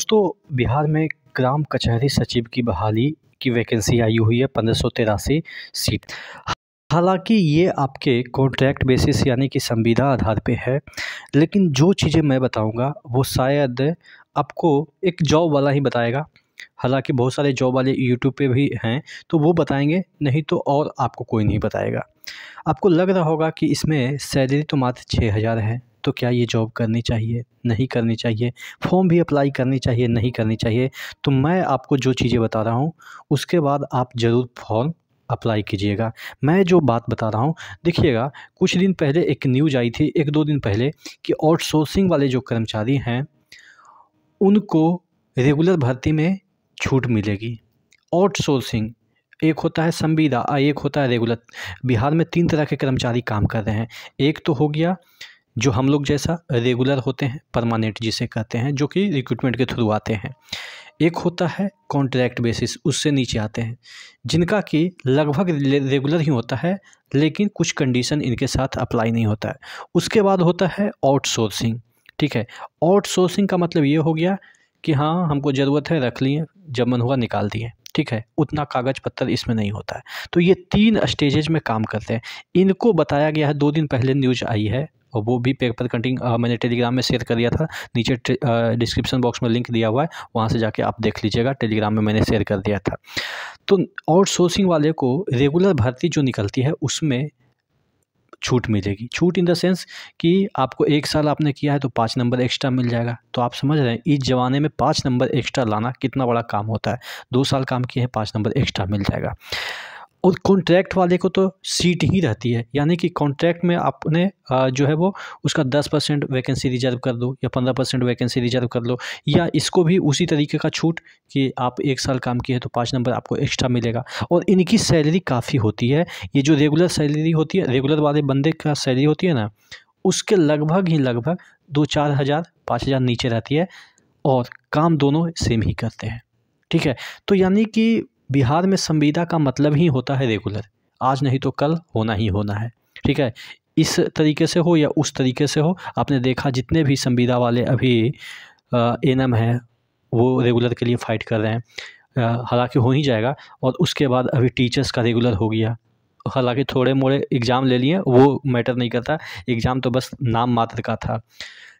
दोस्तों, बिहार में ग्राम कचहरी सचिव की बहाली की वैकेंसी आई हुई है 1583 सीट। हालांकि ये आपके कॉन्ट्रैक्ट बेसिस यानी कि संविदा आधार पे है, लेकिन जो चीज़ें मैं बताऊंगा वो शायद आपको एक जॉब वाला ही बताएगा। हालांकि बहुत सारे जॉब वाले यूट्यूब पे भी हैं, तो वो बताएंगे, नहीं तो और आपको कोई नहीं बताएगा। आपको लग रहा होगा कि इसमें सैलरी तो मात्र 6,000 है, तो क्या ये जॉब करनी चाहिए, नहीं करनी चाहिए, फॉर्म भी अप्लाई करनी चाहिए, नहीं करनी चाहिए। तो मैं आपको जो चीज़ें बता रहा हूँ उसके बाद आप ज़रूर फॉर्म अप्लाई कीजिएगा। मैं जो बात बता रहा हूँ देखिएगा, कुछ दिन पहले एक न्यूज़ आई थी, 1-2 दिन पहले, कि आउटसोर्सिंग वाले जो कर्मचारी हैं उनको रेगुलर भर्ती में छूट मिलेगी। आउटसोर्सिंग एक होता है संविदा, एक होता है रेगुलर। बिहार में 3 तरह के कर्मचारी काम कर रहे हैं। एक तो हो गया जो हम लोग जैसा रेगुलर होते हैं, परमानेंट जिसे कहते हैं, जो कि रिक्रूटमेंट के थ्रू आते हैं। एक होता है कॉन्ट्रैक्ट बेसिस, उससे नीचे आते हैं, जिनका कि लगभग रेगुलर ही होता है, लेकिन कुछ कंडीशन इनके साथ अप्लाई नहीं होता है। उसके बाद होता है आउटसोर्सिंग। ठीक है, आउटसोर्सिंग का मतलब ये हो गया कि हाँ, हमको ज़रूरत है, रख लिए, जब मन हुआ निकाल दिए। ठीक है, उतना कागज़ पत्तर इसमें नहीं होता है। तो ये 3 स्टेजेज में काम करते हैं। इनको बताया गया है, 2 दिन पहले न्यूज़ आई है, और वो भी पेपर कटिंग मैंने टेलीग्राम में शेयर कर दिया था। नीचे डिस्क्रिप्शन बॉक्स में लिंक दिया हुआ है, वहाँ से जाके आप देख लीजिएगा, टेलीग्राम में मैंने शेयर कर दिया था। तो आउटसोर्सिंग वाले को रेगुलर भर्ती जो निकलती है उसमें छूट मिलेगी। छूट इन द सेंस कि आपको 1 साल आपने किया है तो 5 नंबर एक्स्ट्रा मिल जाएगा। तो आप समझ रहे हैं इस ज़माने में 5 नंबर एक्स्ट्रा लाना कितना बड़ा काम होता है। 2 साल काम किए हैं, 5 नंबर एक्स्ट्रा मिल जाएगा। और कॉन्ट्रैक्ट वाले को तो सीट ही रहती है, यानी कि कॉन्ट्रैक्ट में आपने जो है वो उसका 10% वैकेंसी रिजर्व कर दो, या 15% वैकेंसी रिजर्व कर लो, या इसको भी उसी तरीके का छूट कि आप 1 साल काम किए तो 5 नंबर आपको एक्स्ट्रा मिलेगा। और इनकी सैलरी काफ़ी होती है। ये जो रेगुलर सैलरी होती है, रेगुलर वाले बंदे का सैलरी होती है ना, उसके लगभग 2-4 हज़ार 5 हज़ार नीचे रहती है, और काम दोनों सेम ही करते हैं। ठीक है, तो यानी कि बिहार में संविदा का मतलब ही होता है रेगुलर, आज नहीं तो कल होना ही होना है। ठीक है, इस तरीके से हो या उस तरीके से हो, आपने देखा जितने भी संविदा वाले अभी एएनएम हैं वो रेगुलर के लिए फ़ाइट कर रहे हैं। हालांकि हो ही जाएगा। और उसके बाद अभी टीचर्स का रेगुलर हो गया। हालांकि थोड़े मोड़े एग्ज़ाम ले लिए, वो मैटर नहीं करता, एग्ज़ाम तो बस नाम मात्र का था।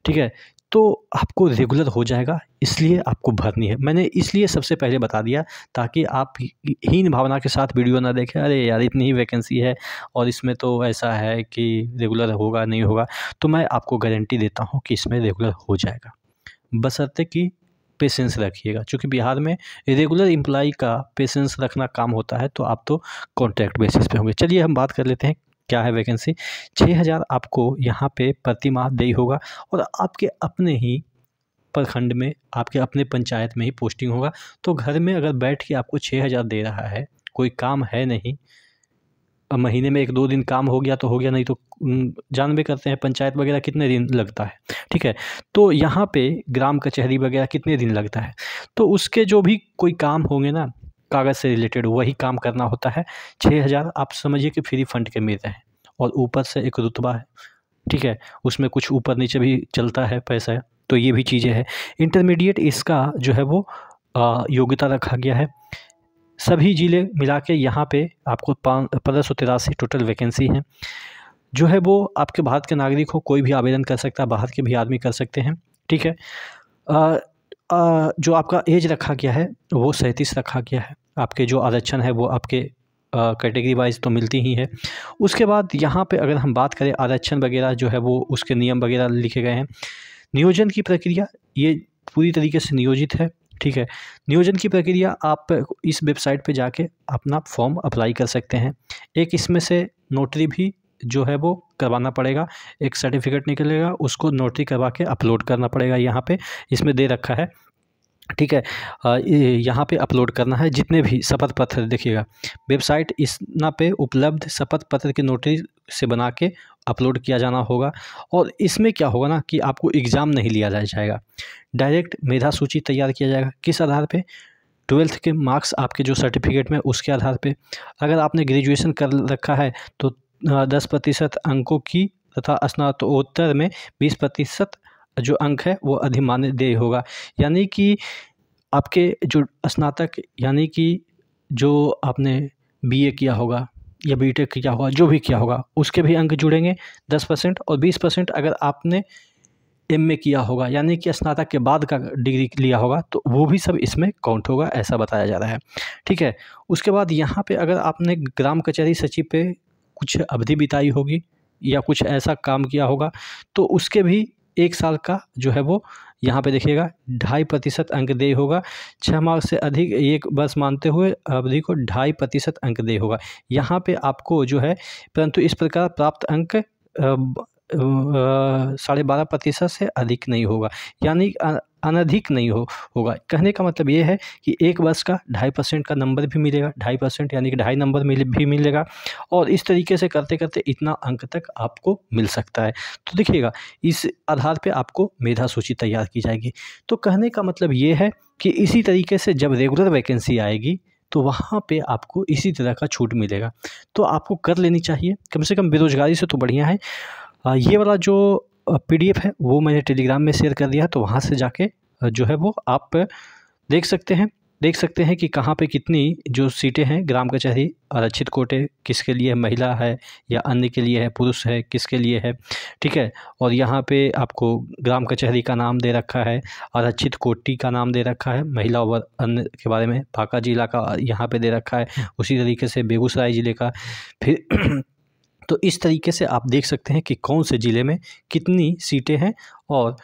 ठीक है, तो आपको रेगुलर हो जाएगा, इसलिए आपको भरनी है। मैंने इसलिए सबसे पहले बता दिया ताकि आप हीन भावना के साथ वीडियो ना देखें, अरे यार इतनी ही वैकेंसी है और इसमें तो ऐसा है कि रेगुलर होगा नहीं होगा। तो मैं आपको गारंटी देता हूँ कि इसमें रेगुलर हो जाएगा, बशर्ते कि पेशेंस रखिएगा। क्योंकि बिहार में रेगुलर एम्प्लॉई का पेशेंस रखना काम होता है, तो आप तो कॉन्ट्रैक्ट बेसिस पे होंगे। चलिए हम बात कर लेते हैं क्या है वैकेंसी। 6,000 आपको यहाँ पे प्रति माह देय होगा, और आपके अपने ही प्रखंड में, आपके अपने पंचायत में ही पोस्टिंग होगा। तो घर में अगर बैठ के आपको 6,000 दे रहा है, कोई काम है नहीं, अब महीने में 1-2 दिन काम हो गया तो हो गया, नहीं तो जानबे करते हैं पंचायत वगैरह कितने दिन लगता है। ठीक है, तो यहाँ पे ग्राम कचहरी वगैरह कितने दिन लगता है, तो उसके जो भी कोई काम होंगे ना कागज़ से रिलेटेड, वही काम करना होता है। 6,000 आप समझिए कि फ्री फंड के मिल रहे हैं, और ऊपर से एक रुतबा है। ठीक है, उसमें कुछ ऊपर नीचे भी चलता है पैसा, तो ये भी चीज़ें हैं। इंटरमीडिएट इसका जो है वो योग्यता रखा गया है। सभी ज़िले मिला के यहाँ पे आपको 1583 टोटल वैकेंसी हैं। जो है वो आपके भारत के नागरिक हो, कोई भी आवेदन कर सकता है, बाहर के भी आदमी कर सकते हैं। ठीक है, जो आपका एज रखा गया है वो 37 रखा गया है। आपके जो आरक्षण है वो आपके कैटेगरी वाइज तो मिलती ही है। उसके बाद यहाँ पे अगर हम बात करें आरक्षण वगैरह जो है वो उसके नियम वगैरह लिखे गए हैं। नियोजन की प्रक्रिया ये पूरी तरीके से नियोजित है। ठीक है, नियोजन की प्रक्रिया आप इस वेबसाइट पे जाके अपना फॉर्म अप्लाई कर सकते हैं। एक इसमें से नोटरी भी जो है वो करवाना पड़ेगा, एक सर्टिफिकेट निकलेगा, उसको नोटरी करवा के अपलोड करना पड़ेगा। यहाँ पे इसमें दे रखा है। ठीक है, यहाँ पे अपलोड करना है जितने भी शपथ पत्र, देखिएगा वेबसाइट इस ना पे उपलब्ध शपथ पत्र की नोटरी से बना के अपलोड किया जाना होगा। और इसमें क्या होगा ना कि आपको एग्ज़ाम नहीं लिया जाएगा, डायरेक्ट मेधा सूची तैयार किया जाएगा। किस आधार पे? 12th के मार्क्स आपके जो सर्टिफिकेट में उसके आधार पे। अगर आपने ग्रेजुएशन कर रखा है तो 10% अंकों की तथा स्नातकोत्तर में 20% जो अंक है वो अधिमानदेय होगा। यानी कि आपके जो स्नातक यानी कि जो आपने बीए किया होगा या बीटेक किया होगा, जो भी किया होगा, उसके भी अंक जुड़ेंगे 10% और 20% अगर आपने एमए किया होगा यानी कि स्नातक के बाद का डिग्री लिया होगा तो वो भी सब इसमें काउंट होगा, ऐसा बताया जा रहा है। ठीक है, उसके बाद यहाँ पे अगर आपने ग्राम कचहरी सचिव पे कुछ अवधि बिताई होगी या कुछ ऐसा काम किया होगा तो उसके भी 1 साल का जो है वो यहाँ पे देखिएगा 2.5% अंक देय होगा। 6 मार्क्स से अधिक एक वर्ष मानते हुए अवधि को 2.5% अंक देय होगा। यहाँ पे आपको जो है परंतु इस प्रकार प्राप्त अंक 12.5% से अधिक नहीं होगा, यानी अनधिक नहीं होगा। कहने का मतलब ये है कि एक वर्ष का 2.5% का नंबर भी मिलेगा, 2.5% यानी कि 2.5 नंबर भी मिलेगा और इस तरीके से करते करते इतना अंक तक आपको मिल सकता है। तो देखिएगा इस आधार पे आपको मेधा सूची तैयार की जाएगी। तो कहने का मतलब ये है कि इसी तरीके से जब रेगुलर वैकेंसी आएगी तो वहाँ पे आपको इसी तरह का छूट मिलेगा। तो आपको कर लेनी चाहिए, कम से कम बेरोजगारी से तो बढ़िया है। ये वाला जो पीडीएफ है वो मैंने टेलीग्राम में शेयर कर दिया, तो वहाँ से जाके जो है वो आप देख सकते हैं कि कहाँ पे कितनी जो सीटें हैं ग्राम कचहरी आरक्षित कोटे किसके लिए, महिला है या अन्य के लिए है, पुरुष है किसके लिए है। ठीक है, और यहाँ पे आपको ग्राम कचहरी का नाम दे रखा है, आरक्षित कोटि का नाम दे रखा है, महिला व अन्य के बारे में बांका जिला का यहाँ पे दे रखा है, उसी तरीके से बेगूसराय ज़िले का। फिर तो इस तरीके से आप देख सकते हैं कि कौन से ज़िले में कितनी सीटें हैं और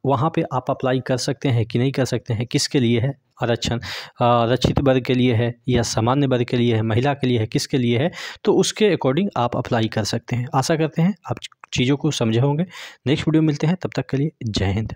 वहाँ पे आप अप्लाई कर सकते हैं कि नहीं कर सकते हैं, किसके लिए है आरक्षण, आरक्षित वर्ग के लिए है या सामान्य वर्ग के लिए है, महिला के लिए है, किसके लिए है, तो उसके अकॉर्डिंग आप अप्लाई कर सकते हैं। आशा करते हैं आप चीज़ों को समझे होंगे। नेक्स्ट वीडियो मिलते हैं, तब तक के लिए जय हिंद।